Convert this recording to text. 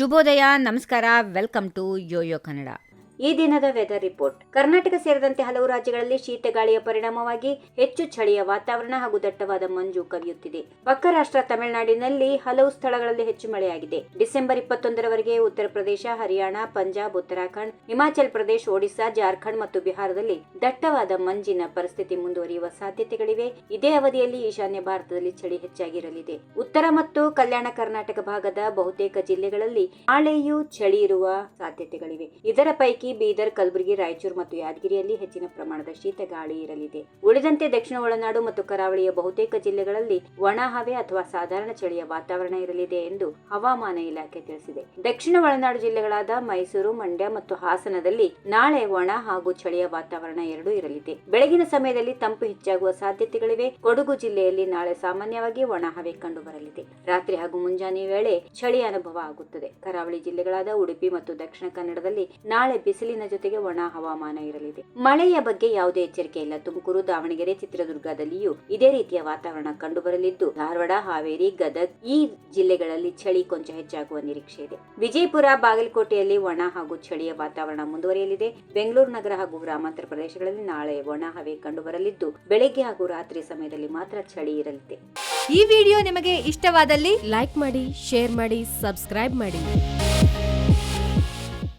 ಶುಭೋದಯ, ನಮಸ್ಕಾರ, welcome to Yoyo Kannada. ಈ ದಿನದ ವೆದರ್ ರಿಪೋರ್ಟ್. ಕರ್ನಾಟಕ ಸೇರಿದಂತೆ ಹಲವು ರಾಜ್ಯಗಳಲ್ಲಿ ಶೀತ ಗಾಳಿಯ ಪರಿಣಾಮವಾಗಿ ಹೆಚ್ಚು ಚಳಿಯ ವಾತಾವರಣ ಹಾಗೂ ದಟ್ಟವಾದ ಮಂಜು ಕವಿಯುತ್ತಿದೆ. ಪಕ್ಕ ರಾಷ್ಟ್ರ ತಮಿಳುನಾಡಿನಲ್ಲಿ ಹಲವು ಸ್ಥಳಗಳಲ್ಲಿ ಹೆಚ್ಚು ಮಳೆಯಾಗಿದೆ. ಡಿಸೆಂಬರ್ 21ರವರೆಗೆ ಉತ್ತರ ಪ್ರದೇಶ, ಹರಿಯಾಣ, ಪಂಜಾಬ್, ಉತ್ತರಾಖಂಡ್, ಹಿಮಾಚಲ್ ಪ್ರದೇಶ, ಒಡಿಶಾ, ಜಾರ್ಖಂಡ್ ಮತ್ತು ಬಿಹಾರದಲ್ಲಿ ದಟ್ಟವಾದ ಮಂಜಿನ ಪರಿಸ್ಥಿತಿ ಮುಂದುವರಿಯುವ ಸಾಧ್ಯತೆಗಳಿವೆ. ಇದೇ ಅವಧಿಯಲ್ಲಿ ಈಶಾನ್ಯ ಭಾರತದಲ್ಲಿ ಚಳಿ ಹೆಚ್ಚಾಗಿರಲಿದೆ. ಉತ್ತರ ಮತ್ತು ಕಲ್ಯಾಣ ಕರ್ನಾಟಕ ಭಾಗದ ಬಹುತೇಕ ಜಿಲ್ಲೆಗಳಲ್ಲಿ ನಾಳೆಯೂ ಚಳಿ ಇರುವ ಸಾಧ್ಯತೆಗಳಿವೆ. ಇದರ ಪೈಕಿ ಬೀದರ್, ಕಲಬುರಗಿ, ರಾಯಚೂರು ಮತ್ತು ಯಾದಗಿರಿಯಲ್ಲಿ ಹೆಚ್ಚಿನ ಪ್ರಮಾಣದ ಶೀತ ಗಾಳಿ ಇರಲಿದೆ. ಉಳಿದಂತೆ ದಕ್ಷಿಣ ಒಳನಾಡು ಮತ್ತು ಕರಾವಳಿಯ ಬಹುತೇಕ ಜಿಲ್ಲೆಗಳಲ್ಲಿ ಒಣ ಹವೆ ಅಥವಾ ಸಾಧಾರಣ ಚಳಿಯ ವಾತಾವರಣ ಇರಲಿದೆ ಎಂದು ಹವಾಮಾನ ಇಲಾಖೆ ತಿಳಿಸಿದೆ. ದಕ್ಷಿಣ ಒಳನಾಡು ಜಿಲ್ಲೆಗಳಾದ ಮೈಸೂರು, ಮಂಡ್ಯ ಮತ್ತು ಹಾಸನದಲ್ಲಿ ನಾಳೆ ಒಣ ಹಾಗೂ ಚಳಿಯ ವಾತಾವರಣ ಎರಡೂ ಇರಲಿದೆ. ಬೆಳಗಿನ ಸಮಯದಲ್ಲಿ ತಂಪು ಹೆಚ್ಚಾಗುವ ಸಾಧ್ಯತೆಗಳಿವೆ. ಕೊಡಗು ಜಿಲ್ಲೆಯಲ್ಲಿ ನಾಳೆ ಸಾಮಾನ್ಯವಾಗಿ ಒಣ ಹವೆ ಕಂಡು ಬರಲಿದೆ. ರಾತ್ರಿ ಹಾಗೂ ಮುಂಜಾನೆ ವೇಳೆ ಚಳಿ ಅನುಭವ ಆಗುತ್ತದೆ. ಕರಾವಳಿ ಜಿಲ್ಲೆಗಳಾದ ಉಡುಪಿ ಮತ್ತು ದಕ್ಷಿಣ ಕನ್ನಡದಲ್ಲಿ ನಾಳೆ ಬಿಸಿಲಿನ ಜೊತೆಗೆ ಒಣ ಹವಾಮಾನ ಇರಲಿದೆ. ಮಳೆಯ ಬಗ್ಗೆ ಯಾವುದೇ ಎಚ್ಚರಿಕೆ ಇಲ್ಲ. ತುಮಕೂರು, ದಾವಣಗೆರೆ, ಚಿತ್ರದುರ್ಗದಲ್ಲಿಯೂ ಇದೇ ರೀತಿಯ ವಾತಾವರಣ ಕಂಡುಬರಲಿದ್ದು, ಧಾರವಾಡ, ಹಾವೇರಿ, ಗದಗ್ ಈ ಜಿಲ್ಲೆಗಳಲ್ಲಿ ಚಳಿ ಕೊಂಚ ಹೆಚ್ಚಾಗುವ ನಿರೀಕ್ಷೆ ಇದೆ. ವಿಜಯಪುರ, ಬಾಗಲಕೋಟೆಯಲ್ಲಿ ಒಣ ಹಾಗೂ ಚಳಿಯ ವಾತಾವರಣ ಮುಂದುವರಿಯಲಿದೆ. ಬೆಂಗಳೂರು ನಗರ ಹಾಗೂ ಗ್ರಾಮಾಂತರ ಪ್ರದೇಶಗಳಲ್ಲಿ ನಾಳೆ ಒಣ ಹವೆ ಕಂಡುಬರಲಿದ್ದು, ಬೆಳಗ್ಗೆ ಹಾಗೂ ರಾತ್ರಿ ಸಮಯದಲ್ಲಿ ಮಾತ್ರ ಚಳಿ ಇರಲಿದೆ. ಈ ವಿಡಿಯೋ ನಿಮಗೆ ಇಷ್ಟವಾದಲ್ಲಿ ಲೈಕ್ ಮಾಡಿ, ಶೇರ್ ಮಾಡಿ, ಸಬ್ಸ್ಕ್ರೈಬ್ ಮಾಡಿ.